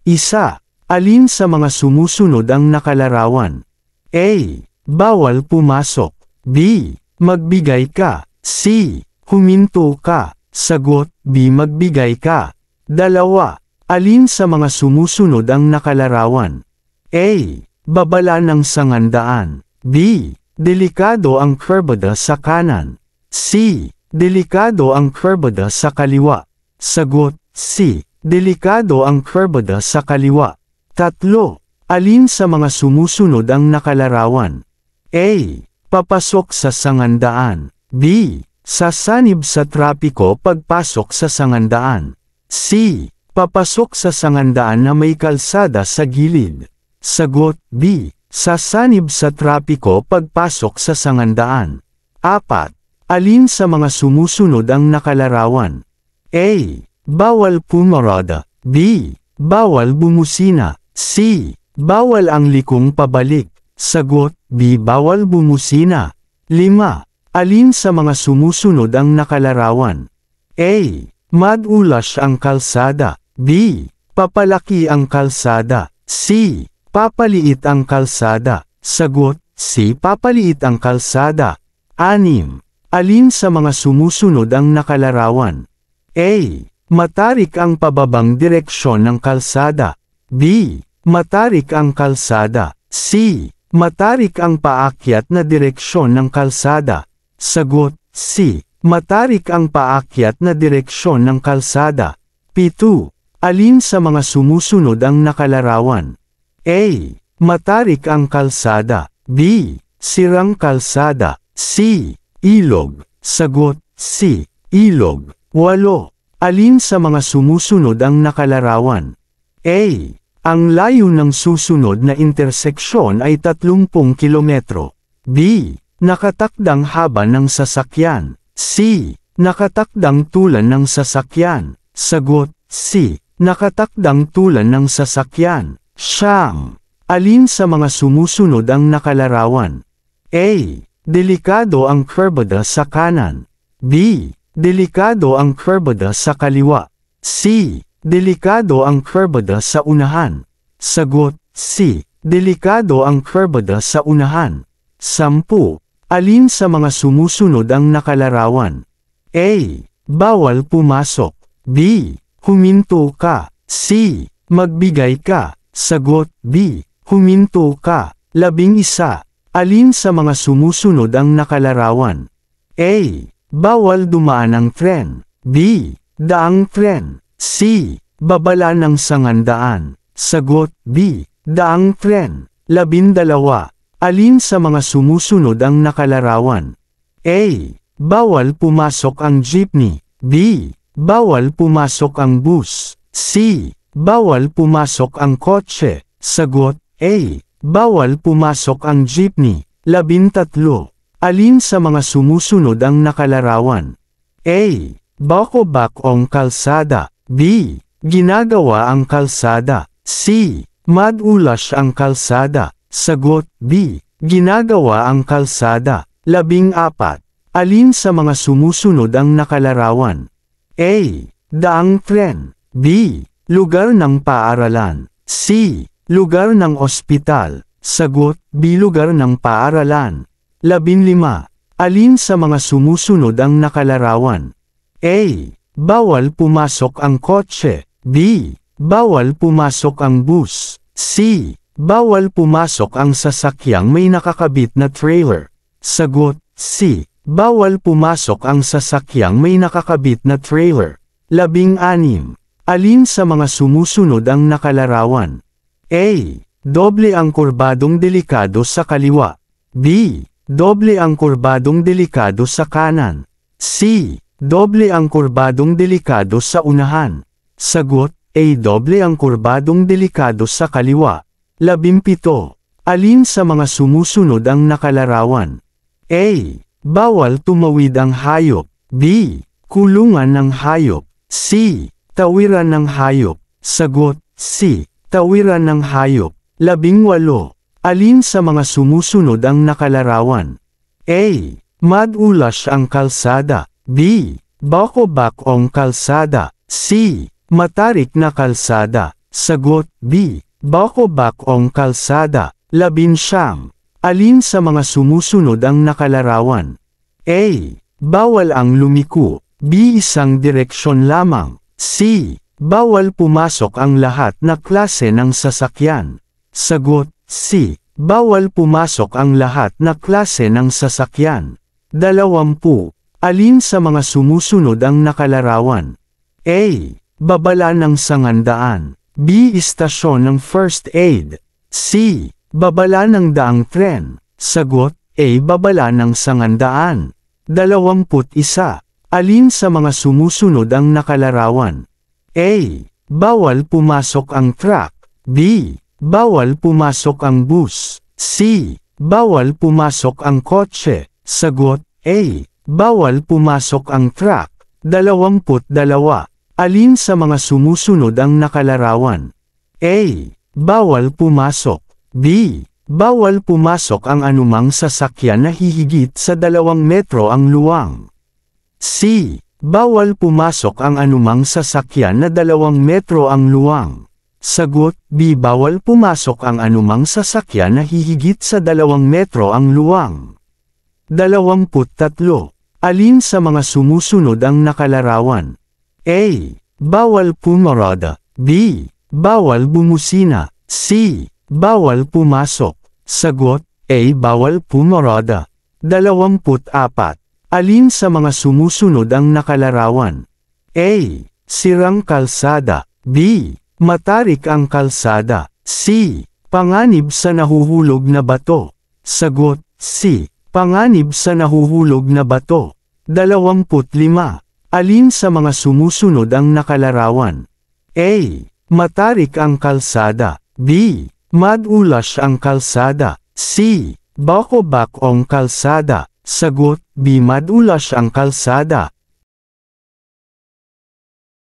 Isa. Alin sa mga sumusunod ang nakalarawan? A. Bawal pumasok. B. Magbigay ka. C. Huminto ka. Sagot B. Magbigay ka. 2. Alin sa mga sumusunod ang nakalarawan? A. Babala ng sangandaan. B. Delikado ang kurbada sa kanan. C. Delikado ang kurbada sa kaliwa. Sagot C. Delikado ang kurbada sa kaliwa. 3. Alin sa mga sumusunod ang nakalarawan? A. Papasok sa sangandaan. B. Sasanib sa trapiko pagpasok sa sangandaan. C. Papasok sa sangandaan na may kalsada sa gilid. Sagot B. Sasanib sa trapiko pagpasok sa sangandaan. 4. Alin sa mga sumusunod ang nakalarawan? A. Bawal pumarada. B. Bawal bumusina. C. Bawal ang likong pabalik. Sagot B. Bawal bumusina. 5. Alin sa mga sumusunod ang nakalarawan? A. Madulas ang kalsada. B. Papalaki ang kalsada. C. Papaliit ang kalsada. Sagot C. Papaliit ang kalsada. 6. Alin sa mga sumusunod ang nakalarawan? A. Matarik ang pababang direksyon ng kalsada. B. Matarik ang kalsada. C. Matarik ang paakyat na direksyon ng kalsada. Sagot C. Matarik ang paakyat na direksyon ng kalsada. 7. Alin sa mga sumusunod ang nakalarawan? A. Matarik ang kalsada. B. Sirang kalsada. C. Ilog. Sagot C. Ilog. 8. Alin sa mga sumusunod ang nakalarawan? A. Ang layo ng susunod na interseksyon ay 30 kilometro. B. Nakatakdang haba ng sasakyan. C. Nakatakdang tulan ng sasakyan. Sagot C. Nakatakdang tulan ng sasakyan. 9. Alin sa mga sumusunod ang nakalarawan? A. Delikado ang kurbada sa kanan. B. Delikado ang kurbada sa kaliwa. C. Delikado ang kurbada sa unahan. Sagot C. Delikado ang kurbada sa unahan. 10. Alin sa mga sumusunod ang nakalarawan? A. Bawal pumasok. B. Huminto ka. C. Magbigay ka. Sagot B. Huminto ka. 11. Alin sa mga sumusunod ang nakalarawan? A. Bawal dumaan ang tren. B. Daang tren. C. Babala ng sangandaan. Sagot B. Daang tren. 12. Alin sa mga sumusunod ang nakalarawan? A. Bawal pumasok ang jeepney. B. Bawal pumasok ang bus. C. Bawal pumasok ang kotse. Sagot A. Bawal pumasok ang jeepney. 13. Alin sa mga sumusunod ang nakalarawan? A. Bako-bakong kalsada. B. Ginagawa ang kalsada. C. Madulas ang kalsada. Sagot B. Ginagawa ang kalsada. 14. Alin sa mga sumusunod ang nakalarawan? A. Daang tren. B. Lugar ng paaralan. C. Lugar ng ospital. Sagot B. Lugar ng paaralan. 15. Alin sa mga sumusunod ang nakalarawan? A. Bawal pumasok ang kotse. B. Bawal pumasok ang bus. C. Bawal pumasok ang sasakyang may nakakabit na trailer. Sagot C. Bawal pumasok ang sasakyang may nakakabit na trailer. 16. Alin sa mga sumusunod ang nakalarawan? A. Doble ang kurbadong delikado sa kaliwa. B. Doble ang kurbadong delikado sa kanan. C. Doble ang kurbadong delikado sa unahan. Sagot A. Doble ang kurbadong delikado sa kaliwa. 17. Alin sa mga sumusunod ang nakalarawan? A. Bawal tumawid ang hayop. B. Kulungan ng hayop. C. Tawiran ng hayop. Sagot C. Tawiran ng hayop. 18. Alin sa mga sumusunod ang nakalarawan? A. Madulas ang kalsada. B. Bako-bakong kalsada. C. Matarik na kalsada. Sagot B. Bako-bakong kalsada. 19. Alin sa mga sumusunod ang nakalarawan? A. Bawal ang lumiko. B. Isang direksyon lamang. C. Bawal pumasok ang lahat na klase ng sasakyan. Sagot C. Bawal pumasok ang lahat na klase ng sasakyan. 20. Alin sa mga sumusunod ang nakalarawan? A. Babala ng sangandaan. B. Istasyon ng first aid. C. Babala ng daang tren. Sagot A. Babala ng sangandaan. 21. Alin sa mga sumusunod ang nakalarawan? A. Bawal pumasok ang truck. B. Bawal pumasok ang bus. C. Bawal pumasok ang kotse. Sagot A. Bawal pumasok ang truck. 22. Alin sa mga sumusunod ang nakalarawan? A. Bawal pumasok. B. Bawal pumasok ang anumang sasakyan na hihigit sa 2 metro ang luwang. C. Bawal pumasok ang anumang sasakyan na 2 metro ang luwang. Sagot B. Bawal pumasok ang anumang sasakyan na hihigit sa 2 metro ang luwang. 23. Alin sa mga sumusunod ang nakalarawan? A. Bawal pumarada. B. Bawal bumusina. C. Bawal pumasok. Sagot A. Bawal pumarada. 24. Alin sa mga sumusunod ang nakalarawan? A. Sirang kalsada. B. Matarik ang kalsada. C. Panganib sa nahuhulog na bato. Sagot C. Panganib sa nahuhulog na bato. 25. Alin sa mga sumusunod ang nakalarawan? A. Matarik ang kalsada. B. Madulas ang kalsada. C. Bako-bakong kalsada. Sagot B. Madulas ang kalsada.